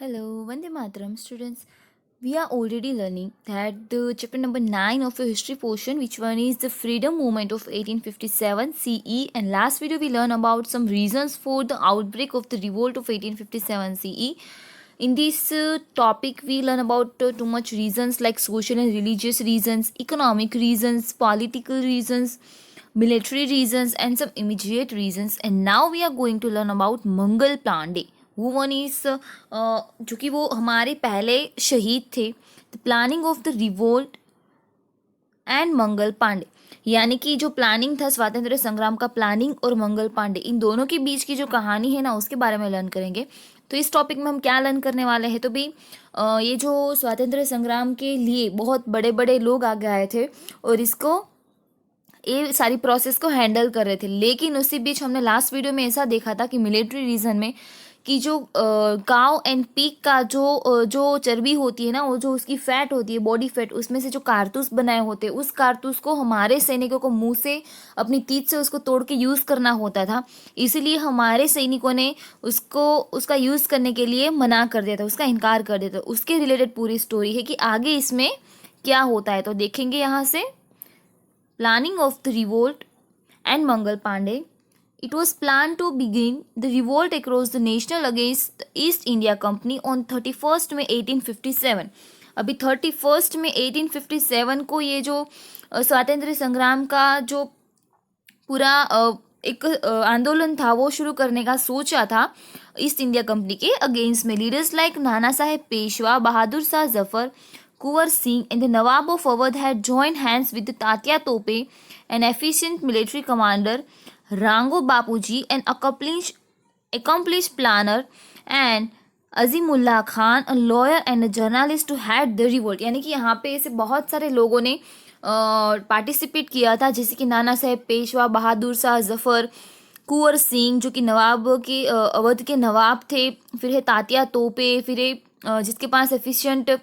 Hello, Vande Mataram students. We are already learning that the chapter number 9 of your history portion, which one is the freedom movement of 1857 CE, and last video we learned about some reasons for the outbreak of the revolt of 1857 CE. In this topic, we learn about too much reasons like social and religious reasons, economic reasons, political reasons, military reasons, and some immediate reasons. And now we are going to learn about Mangal Pandey. वो one is जो कि वो हमारे पहले शहीद थे. The planning of the revolt and Mangal Pandey, यानी कि जो प्लानिंग था स्वातंत्र्य संग्राम का, प्लानिंग और मंगल पांडे, इन दोनों के बीच की जो कहानी है ना, उसके बारे में लर्न करेंगे. तो इस टॉपिक में हम क्या लर्न करने वाले हैं, तो भी ये जो स्वातंत्र्य संग्राम के लिए बहुत बड़े बड़े लोग आगे आए थे और इसको ये सारी प्रोसेस को हैंडल कर रहे थे. लेकिन उसी बीच हमने लास्ट वीडियो में ऐसा देखा था कि मिलिट्री रीजन में कि जो काव एंड पिग का जो चर्बी होती है ना, वो जो उसकी फैट होती है, बॉडी फैट, उसमें से जो कारतूस बनाए होते हैं, उस कारतूस को हमारे सैनिकों को मुंह से अपनी तीत से उसको तोड़ के यूज़ करना होता था. इसीलिए हमारे सैनिकों ने उसका यूज़ करने के लिए मना कर दिया था, उसका इनकार कर दिया था. उसके रिलेटेड पूरी स्टोरी है कि आगे इसमें क्या होता है, तो देखेंगे यहाँ से. Planning of the revolt and Mangal Pandey. It was planned to begin the revolt across the nation against the East India Company on 31st May 1857. अभी 31st में 1857 को ये जो स्वातंत्र्य संग्राम का जो पूरा एक आंदोलन था वो शुरू करने का सोचा था ईस्ट इंडिया कंपनी के अगेंस्ट में. Leaders like Nana Saheb Peshwa, Bahadur Shah Zafar, Kuwar Singh and the Nawab of Awadh had joined hands with Tatya Tope, an efficient military commander, Rango Bapuji, an accomplished planner, and Azimullah Khan, a lawyer and a journalist, to head the revolt. यानी कि यहाँ पे ऐसे बहुत सारे लोगों ने participate किया था, जैसे कि नाना साहेब पेशवा, बहादुर शाह जफर, कुंवर सिंह जो कि नवाब के अवध के नवाब थे, फिर है तात्या तोपे, फिर है जिसके पास एफिशिएंट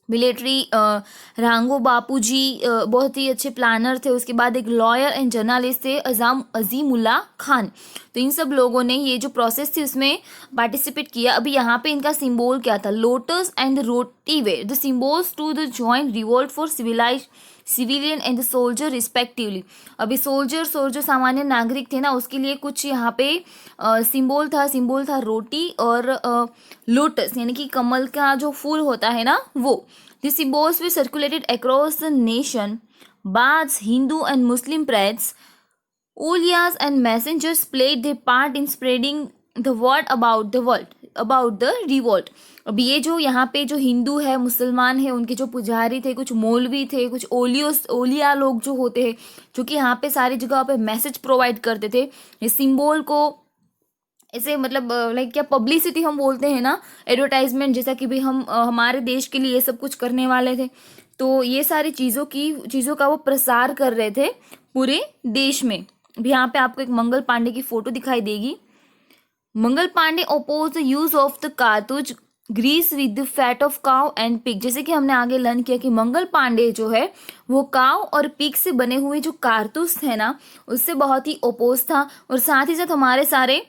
मिलिट्री रांगो बापूजी बहुत ही अच्छे प्लानर थे. उसके बाद एक लॉयर एंड जर्नलिस्ट थे अजीमुल्ला खान. तो इन सब लोगों ने ये जो प्रोसेस थी उसमें पार्टिसिपेट किया. अभी यहाँ पे इनका सिंबल क्या था, lotus and roti were, the symbols to the joint revolt for civilian and the soldier respectively. अभी सोल्जर जो सामान्य नागरिक थे ना, उसके लिए कुछ यहाँ पे सिंबल था रोटी और लोटस, यानी कि कमल का जो फूल होता है ना वो. This symbols were circulated across the nation. बाज, Hindu and Muslim priests, Ulias and messengers played their part in spreading the word about the revolt. अब ये जो यहाँ पे जो हिंदू है, मुसलमान है, उनके जो पुजारी थे, कुछ मौलवी थे, कुछ ओलिया लोग जो होते हैं, जो कि यहाँ पे सारी जगह पे मैसेज प्रोवाइड करते थे. ये सिंबल को ऐसे मतलब लाइक क्या पब्लिसिटी हम बोलते हैं ना, एडवर्टाइजमेंट, जैसा कि भी हम हमारे देश के लिए ये सब कुछ करने वाले थे. तो ये सारी चीज़ों का वो प्रसार कर रहे थे पूरे देश में. भी यहाँ पे आपको एक मंगल पांडे की फोटो दिखाई देगी. Mangal Pandey opposed the use of the कारतूज greased with the fat of cow and pig. जैसे कि हमने आगे लर्न किया कि मंगल पांडे जो है वो काव और पिग से बने हुए जो कारतूस थे ना, उससे बहुत ही ओपोज था. और साथ ही साथ हमारे सारे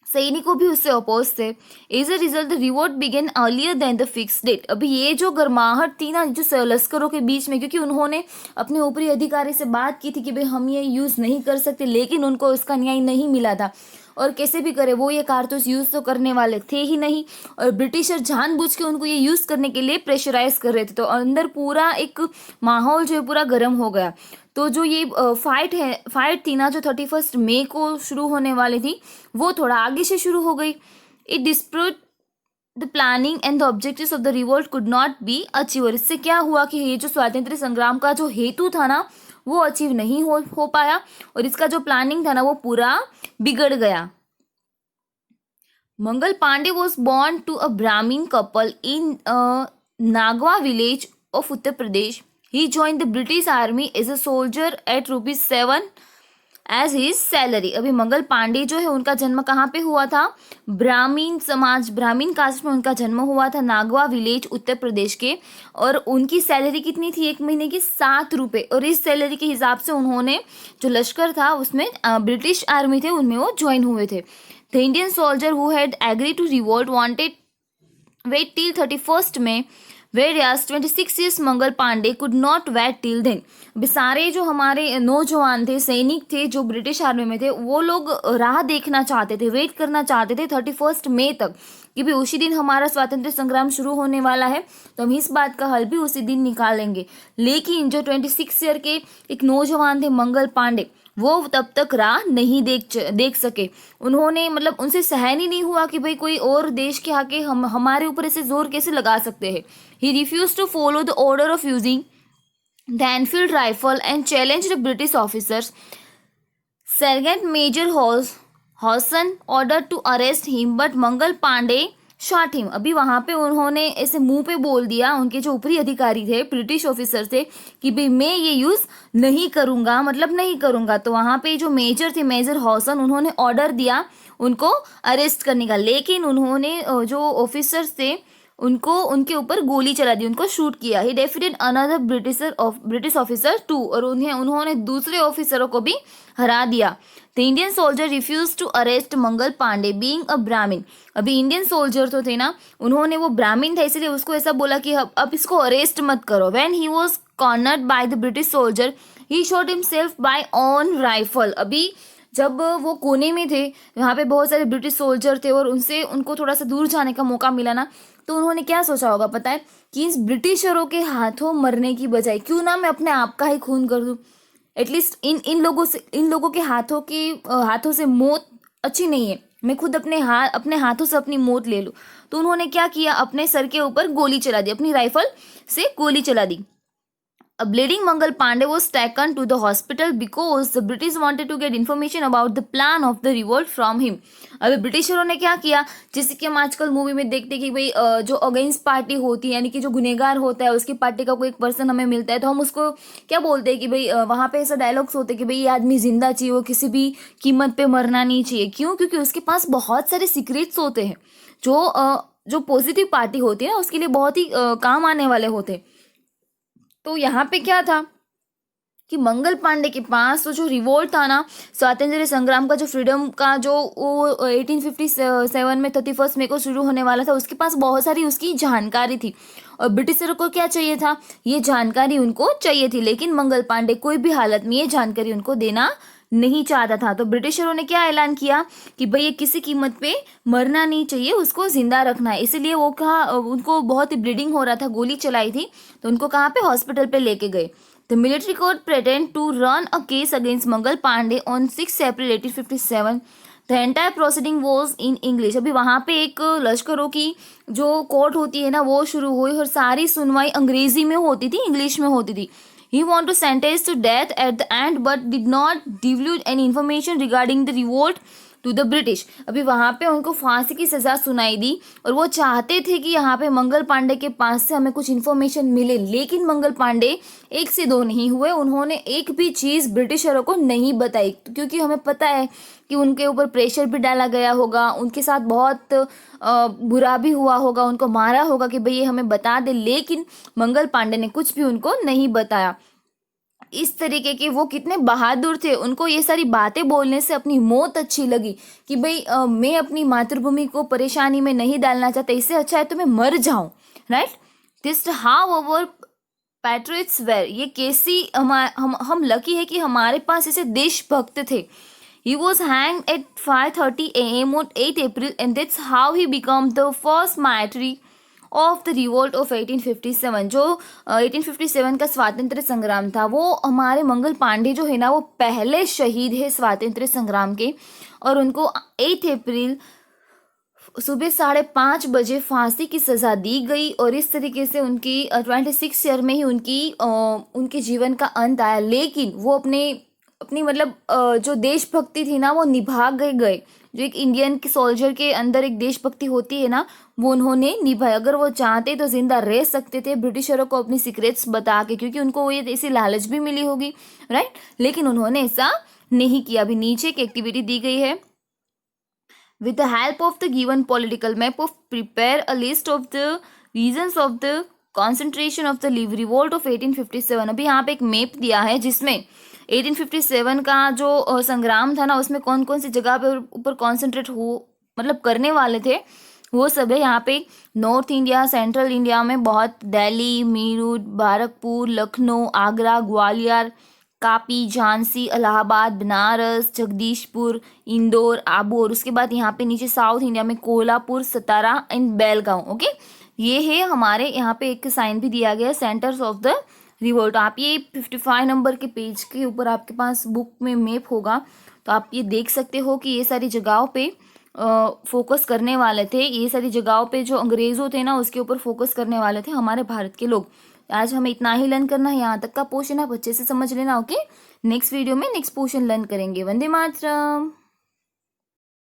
सैनिकों भी उससे अपोज थे. As a result the revolt began earlier than the fix date. अभी ये जो गर्माहट थी ना जो लश्करों के बीच में, क्योंकि उन्होंने अपने ऊपरी अधिकारी से बात की थी कि भाई हम ये यूज़ नहीं कर सकते, लेकिन उनको उसका न्याय नहीं मिला था. और कैसे भी करे वो ये कारतूस यूज़ तो करने वाले थे ही नहीं, और ब्रिटिशर जानबूझ के उनको ये यूज़ करने के लिए प्रेशराइज कर रहे थे. तो अंदर पूरा एक माहौल जो है पूरा गर्म हो गया. तो जो ये फाइट थी ना, जो 31 मई को शुरू होने वाली थी, वो थोड़ा आगे से शुरू हो गई. It dispute the planning and the objectives of the revolt could not be achieve. और इससे क्या हुआ कि ये जो स्वातंत्र्य संग्राम का जो हेतु था ना, वो अचीव नहीं हो पाया, और इसका जो प्लानिंग था ना वो पूरा बिगड़ गया. Mangal Pandey was born to a Brahmin couple in Nagwa village of Uttar Pradesh. He joined the British Army as a soldier at ₹7 as his salary. अभी मंगल पांडे जो है उनका जन्म कहाँ पे हुआ था, ब्राह्मीण समाज, ब्राह्मीण कास्ट में उनका जन्म हुआ था, नागवा विलेज उत्तर प्रदेश के. और उनकी सैलरी कितनी थी, एक महीने की ₹7. और इस सैलरी के हिसाब से उन्होंने जो लश्कर था उसमें ब्रिटिश आर्मी थे उनमें वो ज्वाइन हुए थे. The Indian soldier who had agree to revolt wanted wait till 31st May, whereas 26 years Mangal Pandey could not wait till then। अभी सारे जो हमारे नौजवान थे, सैनिक थे जो ब्रिटिश आर्मी में थे, वो लोग राह देखना चाहते थे, वेट करना चाहते थे 31 मई तक कि भाई उसी दिन हमारा स्वातंत्र संग्राम शुरू होने वाला है, तो हम इस बात का हल भी उसी दिन निकालेंगे। लेकिन जो 26 ईयर के एक नौजवान थे मंगल पांडे, वो तब तक राह नहीं देख सके। उन्होंने मतलब उनसे सहन ही नहीं हुआ कि भाई कोई और देश के आके हमारे ऊपर ऐसे जोर कैसे लगा सकते हैं। He refused to follow the order of using the Enfield rifle and challenged British officers. Sergeant major Hewson order to arrest him but Mangal Pandey shot him. अभी वहाँ पे उन्होंने ऐसे मुंह पे बोल दिया, उनके जो ऊपरी अधिकारी थे, ब्रिटिश ऑफिसर थे, कि भाई मैं ये यूज़ नहीं करूँगा, मतलब नहीं करूँगा। तो वहाँ पे जो मेजर थे, मेजर हॉसन, उन्होंने ऑर्डर दिया उनको अरेस्ट करने का, लेकिन उन्होंने जो ऑफिसर्स थे उनको उनके ऊपर गोली चला दी, उनको शूट किया। He defeated another British officer too, और उन्होंने दूसरे ऑफिसरों को भी हरा दिया। The Indian soldier refuse to arrest Mangal Pandey being a Brahmin. अभी इंडियन सोल्जर तो थे ना, उन्होंने, वो ब्राह्मण था इसलिए उसको ऐसा बोला कि अब इसको अरेस्ट मत करो। When he was cornered by the British soldier he shot himself by on rifle. अभी जब वो कोने में थे, वहाँ पे बहुत सारे ब्रिटिश सोल्जर थे और उनको थोड़ा सा दूर जाने का मौका मिला ना, तो उन्होंने क्या सोचा होगा पता है, कि इस ब्रिटिशरों के हाथों मरने की बजाय क्यों ना मैं अपने आप का ही खून कर दूं। एटलीस्ट इन लोगों के हाथों से मौत अच्छी नहीं है, मैं खुद अपने हाथों से अपनी मौत ले लूं। तो उन्होंने क्या किया, अपने सर के ऊपर गोली चला दी, अपनी राइफल से गोली चला दी। A bleeding Mangal Pandey was taken to the hospital because the British wanted to get information about the plan of the revolt from him। अभी ब्रिटिशरों ने क्या किया, जैसे कि हम आजकल मूवी में देखते कि भाई जो अगेंस्ट पार्टी होती है, यानी कि जो गुनहगार होता है, उसकी पार्टी का कोई एक पर्सन हमें मिलता है, तो हम उसको क्या बोलते हैं कि भाई वहाँ पे ऐसा डायलॉग्स होते हैं कि भाई ये आदमी जिंदा चाहिए, वो किसी भी कीमत पे मरना नहीं चाहिए। क्यों? क्योंकि उसके पास बहुत सारे सीक्रेट्स होते हैं जो पॉजिटिव पार्टी होती है ना, उसके लिए बहुत ही काम आने वाले होते हैं। तो यहाँ पे क्या था कि मंगल पांडे के पास तो जो रिवोल्ट था ना, स्वातंत्र्य संग्राम का, जो फ्रीडम का, जो वो 1857 में 31 मई को शुरू होने वाला था, उसके पास बहुत सारी उसकी जानकारी थी। और ब्रिटिशरों को क्या चाहिए था, ये जानकारी उनको चाहिए थी, लेकिन मंगल पांडे कोई भी हालत में ये जानकारी उनको देना नहीं चाहता था। तो ब्रिटिशरों ने क्या ऐलान किया कि भाई ये किसी कीमत पे मरना नहीं चाहिए, उसको जिंदा रखना है। इसीलिए वो कहा, उनको बहुत ही ब्लीडिंग हो रहा था, गोली चलाई थी, तो उनको कहाँ पे, हॉस्पिटल पे लेके गए। The military court pretend to run a case against Mangal Pandey on 6 April 1857। The entire proceeding was in English. अभी वहाँ पे एक लश्करों की जो कोर्ट होती है ना, वो शुरू हुई और सारी सुनवाई अंग्रेजी में होती थी, इंग्लिश में होती थी। He wanted to sentence to death at the end but did not divulge any information regarding the revolt to the British। अभी वहाँ पे उनको फांसी की सज़ा सुनाई दी और वो चाहते थे कि यहाँ पे मंगल पांडे के पास से हमें कुछ इन्फॉर्मेशन मिले, लेकिन मंगल पांडे एक से दो नहीं हुए, उन्होंने एक भी चीज़ ब्रिटिशरों को नहीं बताई, क्योंकि हमें पता है कि उनके ऊपर प्रेशर भी डाला गया होगा, उनके साथ बहुत बुरा भी हुआ होगा, उनको मारा होगा कि भाई ये हमें बता दे, लेकिन मंगल पांडे ने कुछ भी उनको नहीं बताया। इस तरीके के वो कितने बहादुर थे, उनको ये सारी बातें बोलने से अपनी मौत अच्छी लगी कि भाई मैं अपनी मातृभूमि को परेशानी में नहीं डालना चाहता, इससे अच्छा है तो मैं मर जाऊं, right. This how our patriots were. ये कैसी हम लकी है कि हमारे पास ऐसे देशभक्त थे। He was hanged at 5:30 AM on 8 April and that's how he became the first martyr of the revolt of 1857। जो 1857 का स्वातंत्र संग्राम था, वो हमारे मंगल पांडे जो है ना, वो पहले शहीद है स्वातंत्र संग्राम के, और उनको 8 अप्रैल सुबह 5:30 बजे फांसी की सज़ा दी गई। और इस तरीके से उनकी 26 ईयर में ही उनके जीवन का अंत आया। लेकिन वो अपनी मतलब जो देशभक्ति थी ना, वो निभा गए। जो एक इंडियन के सोल्जर के अंदर एक देशभक्ति होती है ना, वो उन्होंने निभाई। अगर वो चाहते तो जिंदा रह सकते थे ब्रिटिशरों को अपनी सीक्रेट्स बता के, क्योंकि उनको ये ऐसी लालच भी मिली होगी, राइट, लेकिन उन्होंने ऐसा नहीं किया। अभी नीचे एक एक्टिविटी दी गई है। With the help of the given political map of prepare a list of the reasons of the concentration of the revolt of 1857। अभी यहाँ पे एक मैप दिया है जिसमें 1857 का जो संग्राम था ना, उसमें कौन कौन सी जगह पे ऊपर कॉन्सेंट्रेट मतलब करने वाले थे, वो सब है। यहाँ पे नॉर्थ इंडिया, सेंट्रल इंडिया में बहुत दिल्ली, मीरठ, बारकपुर, लखनऊ, आगरा, ग्वालियर, कापी, झांसी, इलाहाबाद, बनारस, जगदीशपुर, इंदौर, आबू, और उसके बाद यहाँ पे नीचे साउथ इंडिया में कोल्हापुर, सतारा एंड बेलगांव। ओके, ये है हमारे यहाँ पे एक साइन भी दिया गया है, सेंटर्स ऑफ द रिवोल्ट। आप ये 55 नंबर के पेज के ऊपर आपके पास बुक में मैप होगा, तो आप ये देख सकते हो कि ये सारी जगहों पे फोकस करने वाले थे। ये सारी जगहों पे जो अंग्रेजों थे ना, उसके ऊपर फोकस करने वाले थे हमारे भारत के लोग। आज हमें इतना ही लर्न करना है, यहाँ तक का पोर्शन आप अच्छे से समझ लेना। ओके, नेक्स्ट वीडियो में नेक्स्ट पोर्शन लर्न करेंगे। वंदे मातरम।